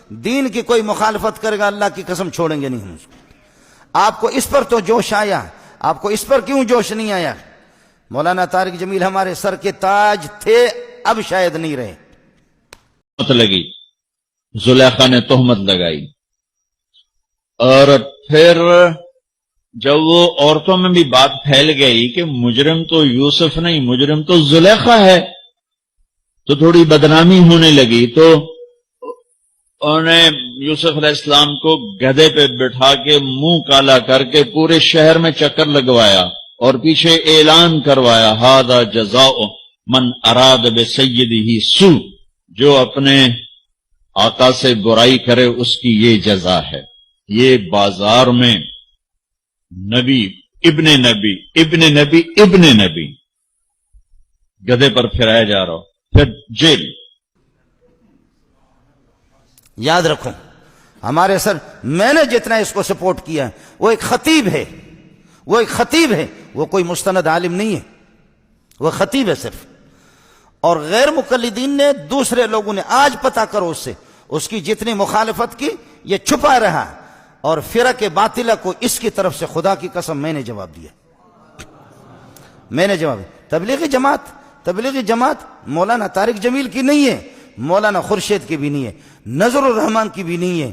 دین کی کوئی مخالفت کرے گا اللہ کی قسم چھوڑیں گے نہیں ہم اس کو۔ آپ کو اس پر تو جوش آیا، آپ کو اس پر کیوں جوش نہیں آیا؟ مولانا طارق جمیل ہمارے سر کے تاج تھے، اب شاید نہیں رہے۔ لگی زلیخا نے تہمت لگائی، اور پھر جب وہ عورتوں میں بھی بات پھیل گئی کہ مجرم تو یوسف نہیں، مجرم تو زلیخا ہے، تو تھوڑی بدنامی ہونے لگی، تو انہوں نے یوسف علیہ السلام کو گدھے پہ بٹھا کے منہ کالا کر کے پورے شہر میں چکر لگوایا اور پیچھے اعلان کروایا ھذا جزاء من اراد بسیدہ سوء، جو اپنے آقا سے برائی کرے اس کی یہ جزا ہے۔ یہ بازار میں نبی ابن نبی ابن نبی ابن نبی گدھے پر پھرایا جا رہا، پھر جیل۔ یاد رکھو ہمارے سر، میں نے جتنا اس کو سپورٹ کیا ہے، وہ ایک خطیب ہے، وہ ایک خطیب ہے، وہ کوئی مستند عالم نہیں ہے، وہ خطیب ہے صرف۔ اور غیر مقلدین نے، دوسرے لوگوں نے، آج پتہ کرو اس سے، اس کی جتنی مخالفت کی یہ چھپا رہا، اور فرق باطلہ کو اس کی طرف سے خدا کی قسم میں نے جواب دیا، میں نے جواب دیا۔ تبلیغی جماعت مولانا طارق جمیل کی نہیں ہے، مولانا خورشید کی بھی نہیں ہے، نظر الرحمان کی بھی نہیں ہے،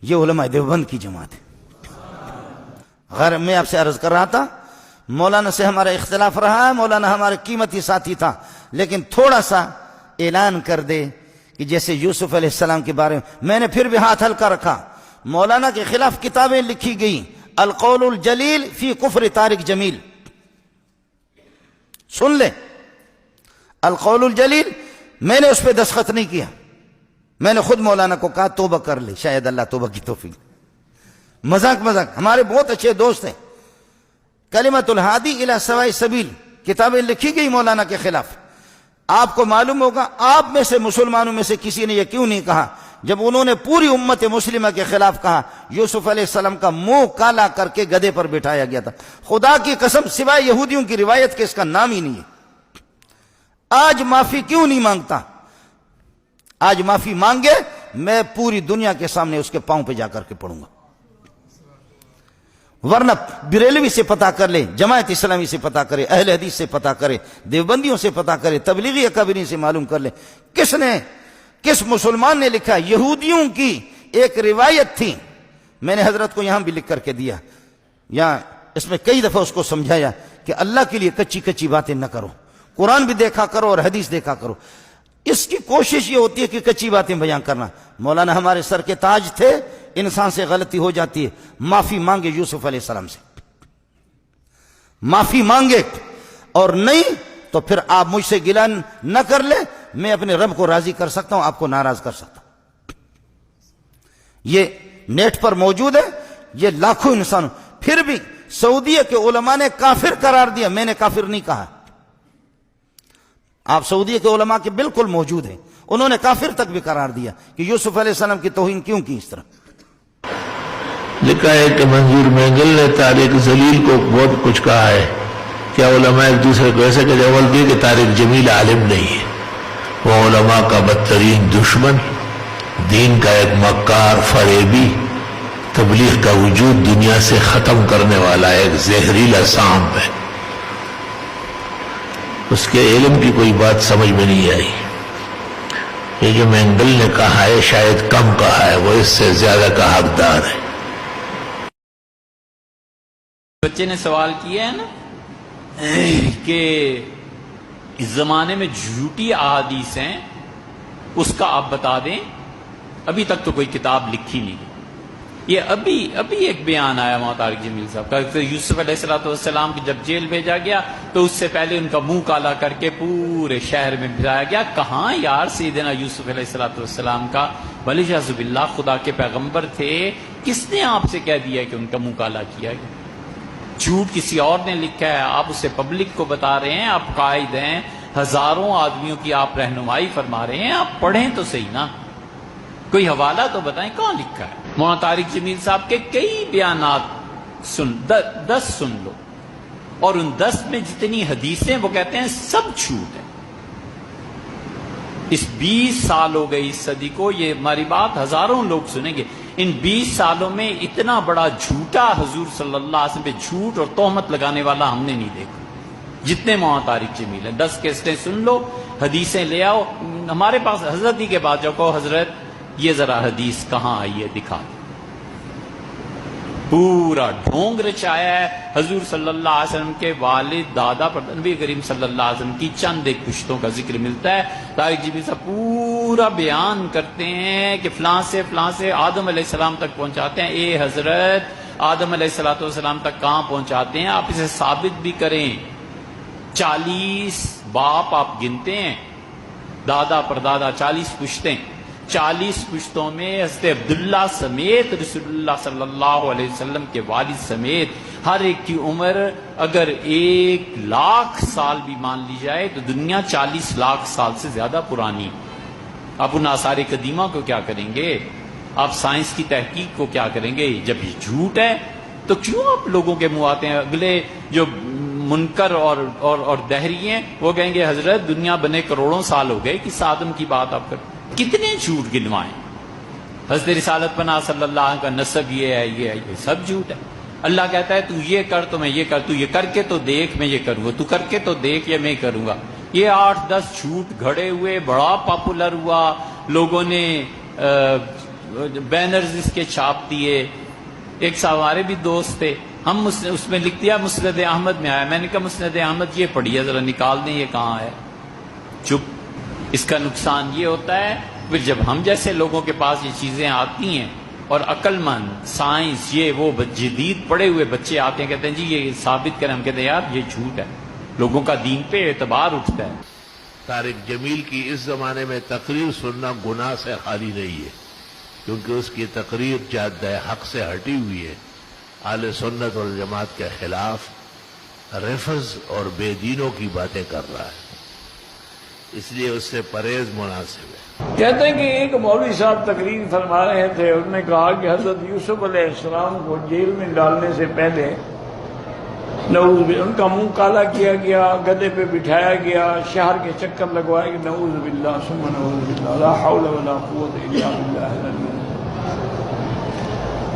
یہ علماء دیوبند کی جماعت ہے۔ غیر میں آپ سے عرض کر رہا تھا، مولانا سے ہمارا اختلاف رہا ہے، مولانا ہمارے قیمتی ساتھی تھا، لیکن تھوڑا سا اعلان کر دے کہ جیسے یوسف علیہ السلام کے بارے میں نے پھر بھی ہاتھ ہلکا رکھا۔ مولانا کے خلاف کتابیں لکھی گئی، القول الجلیل فی کفر طارق جمیل، سن لیں، القول الجلیل، میں نے اس پہ دستخط نہیں کیا، میں نے خود مولانا کو کہا توبہ کر لے، شاید اللہ توبہ کی توفیق۔ مذاق ہمارے بہت اچھے دوست ہیں، کلمۃ الہادی الی سواء السبیل کتابیں لکھی گئی مولانا کے خلاف۔ آپ کو معلوم ہوگا آپ میں سے مسلمانوں میں سے کسی نے یہ کیوں نہیں کہا جب انہوں نے پوری امت مسلمہ کے خلاف کہا یوسف علیہ السلام کا منہ کالا کر کے گدھے پر بٹھایا گیا تھا؟ خدا کی قسم سوائے یہودیوں کی روایت کے اس کا نام ہی نہیں ہے۔ آج معافی کیوں نہیں مانگتا؟ آج معافی مانگے، میں پوری دنیا کے سامنے اس کے پاؤں پہ جا کر کے پڑوں گا، ورنہ بریلوی سے پتہ کر لے، جماعت اسلامی سے پتہ کرے، اہل حدیث سے پتہ کرے، دیوبندیوں سے پتہ کرے، تبلیغی اکابرین سے معلوم کر لے، کس مسلمان نے لکھا؟ یہودیوں کی ایک روایت تھی، میں نے حضرت کو یہاں بھی لکھ کر کے دیا، یہاں اس میں کئی دفعہ اس کو سمجھایا کہ اللہ کے لیے کچی باتیں نہ کرو، قرآن بھی دیکھا کرو اور حدیث دیکھا کرو۔ اس کی کوشش یہ ہوتی ہے کہ کچی باتیں بیان کرنا۔ مولانا ہمارے سر کے تاج تھے، انسان سے غلطی ہو جاتی ہے، معافی مانگے یوسف علیہ السلام سے، معافی مانگے، اور نہیں تو پھر آپ مجھ سے گلہ نہ کر لے، میں اپنے رب کو راضی کر سکتا ہوں، آپ کو ناراض کر سکتا ہوں۔ یہ نیٹ پر موجود ہے، یہ لاکھوں انسانوں، پھر بھی سعودیہ کے علماء نے کافر قرار دیا، میں نے کافر نہیں کہا۔ آپ سعودیہ کے علماء کے بالکل موجود ہیں، انہوں نے کافر تک بھی قرار دیا کہ یوسف علیہ السلام کی توہین کیوں کی اس طرح۔ لکھا ہے کہ منظور مینگل نے طارق جلیل کو بہت کچھ کہا ہے، کیا علماء ایک دوسرے کو ایسے کہ جواب دیے کہ طارق جمیل عالم نہیں ہے، وہ علماء کا بدترین دشمن، دین کا ایک مکار فریبی، تبلیغ کا وجود دنیا سے ختم کرنے والا ایک زہریلا سانپ ہے۔ اس کے علم کی کوئی بات سمجھ میں نہیں آئی۔ یہ جو مینگل نے کہا ہے شاید کم کہا ہے، وہ اس سے زیادہ کا حقدار ہے۔ بچے نے سوال کیا ہے نا کہ اس زمانے میں جھوٹی احادیث ہیں، اس کا آپ بتا دیں، ابھی تک تو کوئی کتاب لکھی نہیں۔ یہ ابھی ایک بیان آیا مولانا طارق جمیل صاحب کا کہ یوسف علیہ السلام کی جب جیل بھیجا گیا تو اس سے پہلے ان کا منہ کالا کر کے پورے شہر میں بھجایا گیا۔ کہاں یار سیدنا یوسف علیہ السلام کا ولیعاذ باللہ خدا کے پیغمبر تھے، کس نے آپ سے کہہ دیا کہ ان کا منہ کالا کیا گیا؟ جھوٹ کسی اور نے لکھا ہے، آپ اسے پبلک کو بتا رہے ہیں، آپ قائد ہیں، ہزاروں آدمیوں کی آپ رہنمائی فرما رہے ہیں، آپ پڑھیں تو صحیح نا، کوئی حوالہ تو بتائیں کہاں لکھا ہے۔ مولانا طارق جمیل صاحب کے کئی بیانات 10 سن لو، اور ان 10 میں جتنی حدیثیں وہ کہتے ہیں سب جھوٹ ہے، اس 20 سال ہو گئے اس صدی کو، یہ ہماری بات ہزاروں لوگ سنیں گے، ان 20 سالوں میں اتنا بڑا جھوٹا حضور صلی اللہ علیہ وسلم پہ جھوٹ اور تہمت لگانے والا ہم نے نہیں دیکھا۔ جتنے مولانا طارق جمیل ہیں 10 کیسٹیں سن لو، حدیثیں لے آؤ، ہمارے پاس حضرت ہی کے بعد جو کہو حضرت یہ ذرا حدیث کہاں آئی ہے دکھا دو، پورا ڈھونگ رچایا ہے حضور صلی اللہ علیہ وسلم کے والد دادا پر نبی کریم صلی اللہ علیہ وسلم کی چند ایک پشتوں کا ذکر ملتا ہے۔ طارق جی صاحب پورا بیان کرتے ہیں کہ فلاں سے آدم علیہ السلام تک پہنچاتے ہیں، اے حضرت آدم علیہ السلام تک کہاں پہنچاتے ہیں، آپ اسے ثابت بھی کریں۔ 40 باپ آپ گنتے ہیں، دادا پر دادا 40 پشتیں، 40 پشتوں میں حضرت عبداللہ سمیت رسول اللہ صلی اللہ علیہ وسلم کے والد سمیت ہر ایک کی عمر اگر 1,00,000 سال بھی مان لی جائے تو دنیا 40 لاکھ سال سے زیادہ پرانی۔ آپ ان آثار قدیمہ کو کیا کریں گے؟ آپ سائنس کی تحقیق کو کیا کریں گے؟ جب یہ جھوٹ ہے تو کیوں آپ لوگوں کے منہ آتے ہیں؟ اگلے جو منکر اور دہری ہیں وہ کہیں گے حضرت دنیا بنے کروڑوں سال ہو گئے، کس آدم کی بات آپ کرتے؟ کتنے جھوٹ گنوائیں؟ حضرت رسالت پناہ صلی اللہ علیہ وسلم کا نسب یہ ہے، یہ سب جھوٹ ہے۔ اللہ کہتا ہے تو یہ کر تو میں یہ کر، تو یہ کر کے تو دیکھ میں یہ کروں گا، تو کر کے تو دیکھ یہ میں کروں گا۔ یہ 8-10 جھوٹ گھڑے ہوئے بڑا پاپولر ہوا، لوگوں نے بینرز اس کے چھاپ دیے۔ ایک صاحب ہمارے بھی دوست تھے، ہم اس میں لکھ دیا مسند احمد میں آیا، میں نے کہا مسند احمد یہ پڑھیے ذرا نکال دیں یہ کہاں ہے، چپ۔ اس کا نقصان یہ ہوتا ہے پھر جب ہم جیسے لوگوں کے پاس یہ چیزیں آتی ہیں اور عقل مند سائنس یہ وہ جدید پڑے ہوئے بچے آتے ہیں کہتے ہیں جی یہ ثابت کریں، ہم کہتے ہیں یار یہ جھوٹ ہے، لوگوں کا دین پہ اعتبار اٹھتا ہے۔ طارق جمیل کی اس زمانے میں تقریر سننا گناہ سے خالی نہیں ہے، کیونکہ اس کی تقریر جادہ حق سے ہٹی ہوئی ہے، اہل سنت والجماعت کے خلاف رفض اور بے دینوں کی باتیں کر رہا ہے، اس لیے اس سے پرہیز مناسب ہے۔ کہتے ہیں کہ ایک مولوی صاحب تقریر فرما رہے تھے، انہوں نے کہا کہ حضرت یوسف علیہ السلام کو جیل میں ڈالنے سے پہلے نعوذ باللہ ان کا منہ کالا کیا گیا، گدے پہ بٹھایا گیا، شہر کے چکر لگوائے گئے، نعوذ باللہ ثم نعوذ باللہ لا حول ولا قوت الا باللہ العلی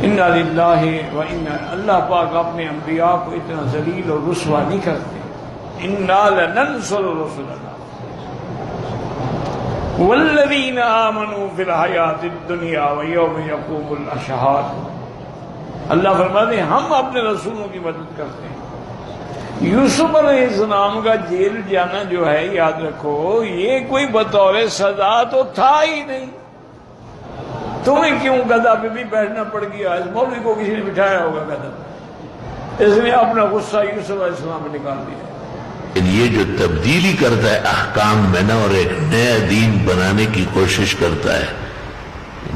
انا للہ و انا، اللہ پاک اپنے انبیاء کو اتنا ذلیل اور رسوا نہیں کرتے، انا لننصر رسلنا والذین آمنوا فی الحیات الدنیا ویوم یقوم الاشہاد۔ اللہ فرماتے ہیں ہم اپنے رسولوں کی مدد کرتے ہیں۔ یوسف علیہ السلام کا جیل جانا جو ہے یاد رکھو یہ کوئی بطور سزا تو تھا ہی نہیں، تمہیں کیوں گدھا پہ بھی بیٹھنا پڑ گیا؟ اس مولوی کو کسی نے بٹھایا ہوگا گدھا پہ، اس نے اپنا غصہ یوسف علیہ السلام پہ نکال دیا۔ یہ جو تبدیلی کرتا ہے احکام میں نا اور ایک نیا دین بنانے کی کوشش کرتا ہے،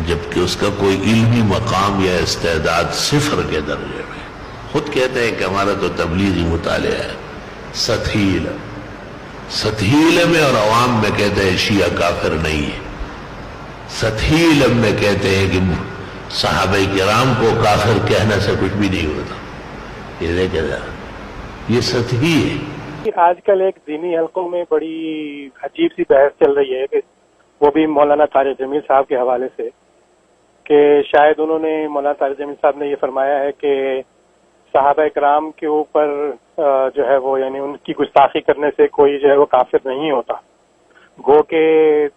جبکہ اس کا کوئی علمی مقام یا استعداد صفر کے درجے میں، خود کہتے ہیں کہ ہمارا تو تبلیغی مطالعہ ہے، سطحی علم میں اور عوام میں کہتے ہیں شیعہ کافر نہیں ہے، سطحی علم میں کہتے ہیں کہ صحابہ کرام کو کافر کہنے سے کچھ بھی نہیں ہوتا، یہ دیکھیں ذرا یہ سطحی ہے۔ آج کل ایک دینی حلقوں میں بڑی عجیب سی بحث چل رہی ہے کہ وہ بھی مولانا طارق جمیل صاحب کے حوالے سے، کہ شاید انہوں نے مولانا طارق جمیل صاحب نے یہ فرمایا ہے کہ صحابہ کرام کے اوپر جو ہے وہ یعنی ان کی گستاخی کرنے سے کوئی جو ہے وہ کافر نہیں ہوتا، گو کہ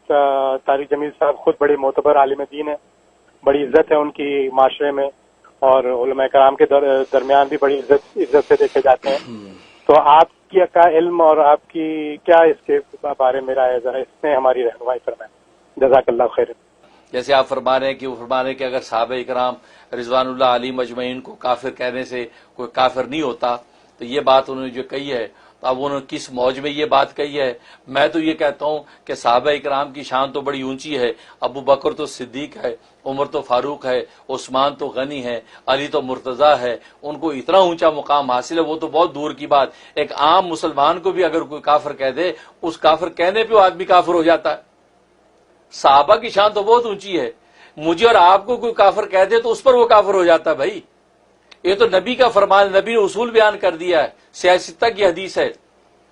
طارق جمیل صاحب خود بڑے معتبر عالم دین ہیں، بڑی عزت ہے ان کی معاشرے میں، اور علماء کرام کے درمیان بھی بڑی عزت سے دیکھے جاتے ہیں، تو آپ کا علم اور آپ کی کیا اس کے بارے میں رائے، ذرا اس میں ہماری رہنمائی فرمائیں، جزاک اللہ خیر۔ جیسے آپ فرما رہے ہیں کہ وہ فرما رہے ہیں کہ اگر صحابہ کرام رضوان اللہ علیہ مجمعین کو کافر کہنے سے کوئی کافر نہیں ہوتا، تو یہ بات انہوں نے جو کہی ہے تو اب انہوں نے کس موج میں یہ بات کہی ہے؟ میں تو یہ کہتا ہوں کہ صحابہ کرام کی شان تو بڑی اونچی ہے، ابو بکر تو صدیق ہے، عمر تو فاروق ہے، عثمان تو غنی ہے، علی تو مرتضیٰ ہے، ان کو اتنا اونچا مقام حاصل ہے، وہ تو بہت دور کی بات۔ ایک عام مسلمان کو بھی اگر کوئی کافر کہہ دے، اس کافر کہنے پہ وہ آدمی کافر ہو جاتا ہے۔ صحابہ کی شان تو بہت اونچی ہے، مجھے اور آپ کو کوئی کافر کہہ دے تو اس پر وہ کافر ہو جاتا ہے۔ بھائی یہ تو نبی کا فرمان، نبی نے اصول بیان کر دیا ہے، سیاستہ کی حدیث ہے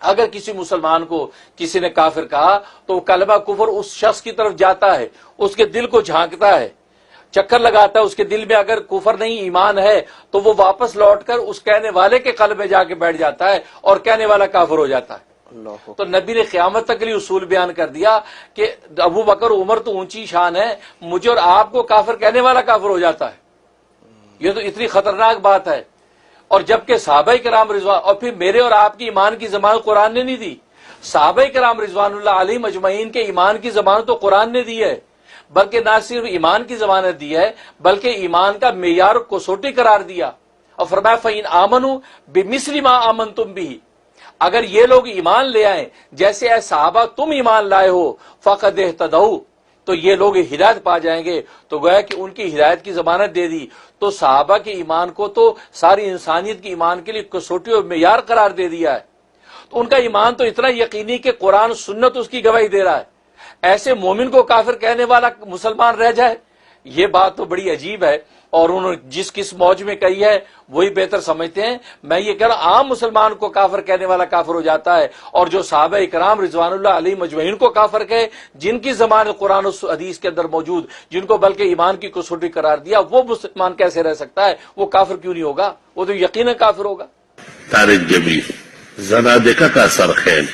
اگر کسی مسلمان کو کسی نے کافر کہا تو وہ کلمہ کفر اس شخص کی طرف جاتا ہے، اس کے دل کو جھانکتا ہے، چکر لگاتا ہے، اس کے دل میں اگر کفر نہیں ایمان ہے تو وہ واپس لوٹ کر اس کہنے والے کے قلب میں جا کے بیٹھ جاتا ہے اور کہنے والا کافر ہو جاتا ہے۔ تو نبی نے قیامت تک کے لیے اصول بیان کر دیا کہ ابو بکر عمر تو اونچی شان ہے، مجھے اور آپ کو کافر کہنے والا کافر ہو جاتا ہے۔ یہ تو اتنی خطرناک بات ہے۔ اور جبکہ صحابہ کرام رضوان، اور پھر میرے اور آپ کی ایمان کی ضمانت قرآن نے نہیں دی، صحابہ کرام رضوان اللہ علیہم اجمعین کے ایمان کی ضمانت تو قرآن نے دی ہے، بلکہ نہ صرف ایمان کی ضمانت دی ہے بلکہ ایمان کا معیار کو سوٹی قرار دیا، اور فرمایا فَإِنْ آمَنُوا بِمِثْلِ مَا آمَنْتُمْ بِهِ، اگر یہ لوگ ایمان لے آئیں جیسے اے صحابہ تم ایمان لائے ہو فَقَدْ اهْتَدَوْا، تو یہ لوگ ہدایت پا جائیں گے۔ تو گویا کہ ان کی ہدایت کی ضمانت دے دی، تو صحابہ کے ایمان کو تو ساری انسانیت کے ایمان کے لیے کسوٹی اور معیار قرار دے دیا ہے۔ تو ان کا ایمان تو اتنا یقینی کہ قرآن سنت اس کی گواہی دے رہا ہے، ایسے مومن کو کافر کہنے والا مسلمان رہ جائے، یہ بات تو بڑی عجیب ہے۔ اور انہوں نے جس موج میں کہی ہے وہی بہتر سمجھتے ہیں۔ میں یہ کہہ رہا ہوں عام مسلمان کو کافر کہنے والا کافر ہو جاتا ہے، اور جو صحابہ اکرام رضوان اللہ علیہم اجمعین کو کافر کہے، جن کی زبان قرآن و حدیث کے اندر موجود، جن کو بلکہ ایمان کی کسوٹی قرار دیا، وہ مسلمان کیسے رہ سکتا ہے؟ وہ کافر کیوں نہیں ہوگا؟ وہ تو یقیناً کافر ہوگا۔ طارق جمیل زنادقہ کا سرخیل،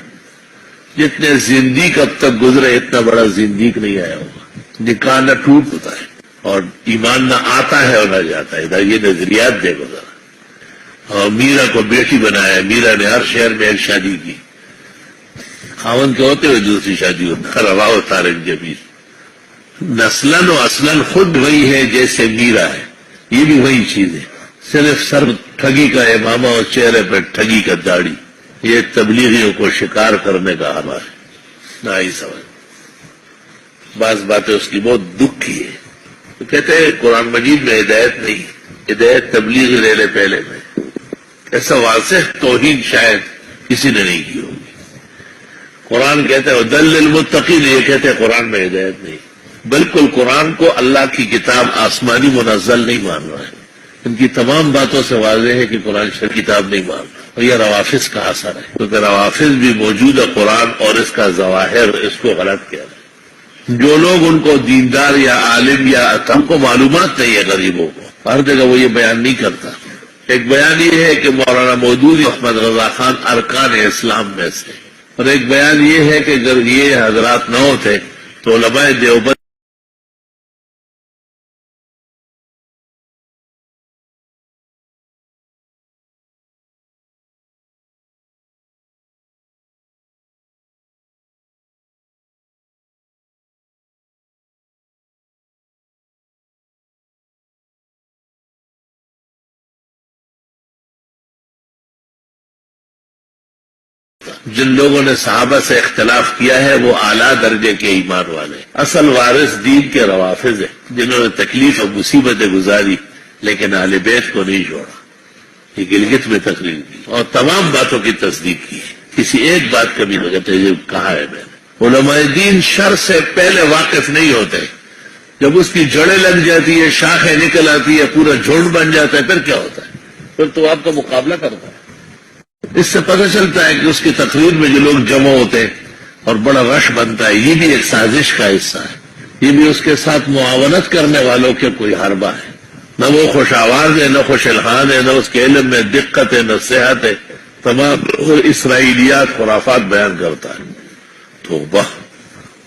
جتنے زندیق اب تک گزرے اتنا بڑا زندیق نہیں آیا ہوگا۔ نکاح نہ ٹوٹ ہوتا ہے اور ایمان نہ آتا ہے اور نہ جاتا ہے۔ ادھر یہ نظریات دیکھو ذرا۔ اور میرا کو بیٹی بنایا، میرا نے ہر شہر میں ایک شادی کی، خاون کے ہوتے ہوئے دوسری شادی ہوتا۔ رواؤ طارق جمیل نسلاً و اصلاً خود وہی ہے جیسے میرا ہے، یہ بھی وہی چیز ہے، صرف سر ٹھگی کا امامہ اور چہرے پہ ٹھگی کا داڑھی۔ یہ تبلیغیوں کو شکار کرنے کا حال ہے، نہ ہی سمجھ۔ بعض باتیں اس کی بہت دکھ کی ہے۔ تو کہتے ہیں قرآن مجید میں ہدایت نہیں، ہدایت تبلیغ لے لے پہلے میں۔ ایسا واضح توہین شاید کسی نے نہیں کی ہوگی۔ قرآن کہتے ہیں ہدی للمتقین، یہ کہتے ہیں قرآن میں ہدایت نہیں۔ بالکل قرآن کو اللہ کی کتاب آسمانی منزل نہیں مان رہا ہے۔ ان کی تمام باتوں سے واضح ہے کہ قرآن شریف کتاب نہیں مان رہا، اور یہ روافظ کا اثر ہے، کیونکہ روافظ بھی موجود ہے قرآن اور اس کا ظواہر اس کو غلط کہہ رہے ہیں۔ جو لوگ ان کو دیندار یا عالم یا ہم کو معلومات نہیں ہے غریبوں کو، ہر جگہ وہ یہ بیان نہیں کرتا۔ ایک بیان یہ ہے کہ مولانا مودودی احمد رضا خان ارکان اسلام میں سے، اور ایک بیان یہ ہے کہ اگر یہ حضرات نہ ہوتے تو علماء دیوبند جن لوگوں نے صحابہ سے اختلاف کیا ہے وہ اعلیٰ درجے کے ایمان والے، اصل وارث دین کے روافظ ہیں، جنہوں نے تکلیف اور مصیبتیں گزاری لیکن اہل بیت کو نہیں چھوڑا۔ یہ گلگت میں تقریر کی اور تمام باتوں کی تصدیق کی، کسی ایک بات کبھی نہیں کہتے یہ کہا ہے میں نے۔ علماء دین شر سے پہلے واقف نہیں ہوتے، جب اس کی جڑیں لگ جاتی ہے، شاخیں نکل آتی ہے، پورا جھنڈ بن جاتا ہے، پھر کیا ہوتا ہے؟ پھر تو آپ کا مقابلہ کرتا ہے۔ اس سے پتہ چلتا ہے کہ اس کی تقریر میں جو لوگ جمع ہوتے ہیں اور بڑا رش بنتا ہے، یہ بھی ایک سازش کا حصہ ہے، یہ بھی اس کے ساتھ معاونت کرنے والوں کے کوئی حربہ ہے۔ نہ وہ خوش آواز ہے، نہ خوش الحان ہے، نہ اس کے علم میں دقت ہے، نہ صحت ہے، تمام اسرائیلیات خرافات بیان کرتا ہے۔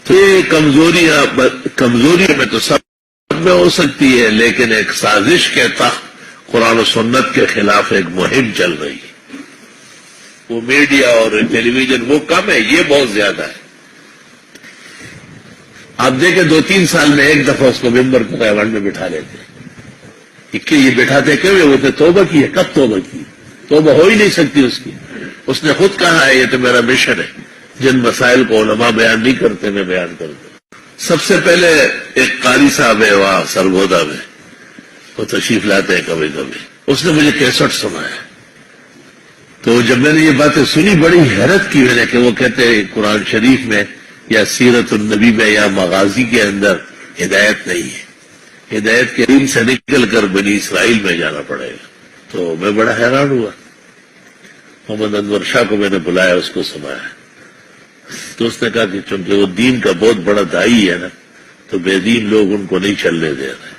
تو یہ کمزوری میں تو سب میں ہو سکتی ہے، لیکن ایک سازش کے تحت قرآن و سنت کے خلاف ایک مہم چل رہی ہے۔ وہ میڈیا اور ٹیلی ویژن وہ کم ہے، یہ بہت زیادہ ہے۔ آپ دیکھیں 2-3 سال میں ایک دفعہ اس کو ممبر کو ایوانٹ میں بٹھا لیتے، کہ یہ بٹھاتے کیوں؟ وہ تو توبہ کی ہے، کب توبہ کی؟ توبہ ہو ہی نہیں سکتی اس کی۔ اس نے خود کہا ہے یہ تو میرا مشن ہے، جن مسائل کو علماء بیان نہیں کرتے میں بیان کرتا ہوں۔ سب سے پہلے ایک قاری صاحب ہے وہاں سرگودا میں، وہ تشریف لاتے ہیں کبھی کبھی، اس نے مجھے کیسٹ سنایا۔ تو جب میں نے یہ باتیں سنی بڑی حیرت کی میں نے، کہ وہ کہتے ہیں قرآن شریف میں یا سیرت النبی میں یا مغازی کے اندر ہدایت نہیں ہے، ہدایت کے دین سے نکل کر بنی اسرائیل میں جانا پڑے گا۔ تو میں بڑا حیران ہوا۔ محمد انور شاہ کو میں نے بلایا، اس کو سنایا تو اس نے کہا کہ چونکہ وہ دین کا بہت بڑا داعی ہے نا تو بے دین لوگ ان کو نہیں چلنے دے رہے،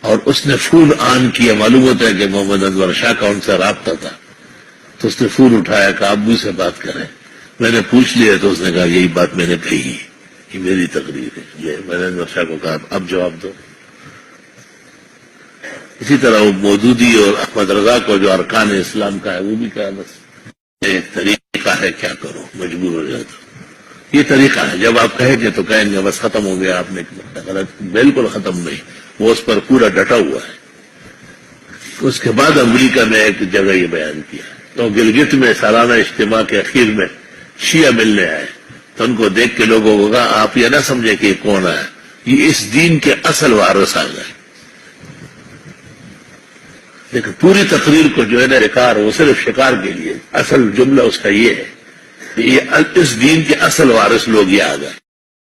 اور اس نے فون آن کیا. معلوم ہوتا ہے کہ محمد انور شاہ کا ان سے رابطہ تھا، تو اس نے فون اٹھایا کہ ابو سے بات کریں. میں نے پوچھ لیا تو اس نے کہا یہی بات میں نے کہی، یہ میری تقریر ہے. یہ میں نے انور شاہ کو کہا اب جواب دو. اسی طرح وہ مودودی اور احمد رضا کو جو ارکان اسلام کا ہے وہ بھی کہا بس ایک طریقہ ہے، کیا کرو مجبور ہو جاتا. یہ طریقہ ہے، جب آپ کہیں گے تو کہیں گے بس ختم ہو گیا، آپ نے غلط. بالکل ختم نہیں، وہ اس پر پورا ڈٹا ہوا ہے. اس کے بعد امریکہ نے ایک جگہ یہ بیان کیا تو گلگت میں سالانہ اجتماع کے اخیر میں شیعہ ملنے آئے تو ان کو دیکھ کے لوگوں کو کہا آپ یہ نہ سمجھے کہ یہ کون ہے، یہ اس دین کے اصل وارث آ گئے. لیکن پوری تقریر کو جو ہے نا شکار، وہ صرف شکار کے لیے، اصل جملہ اس کا یہ ہے کہ یہ اس دین کے اصل وارث لوگ یہ آ گئے.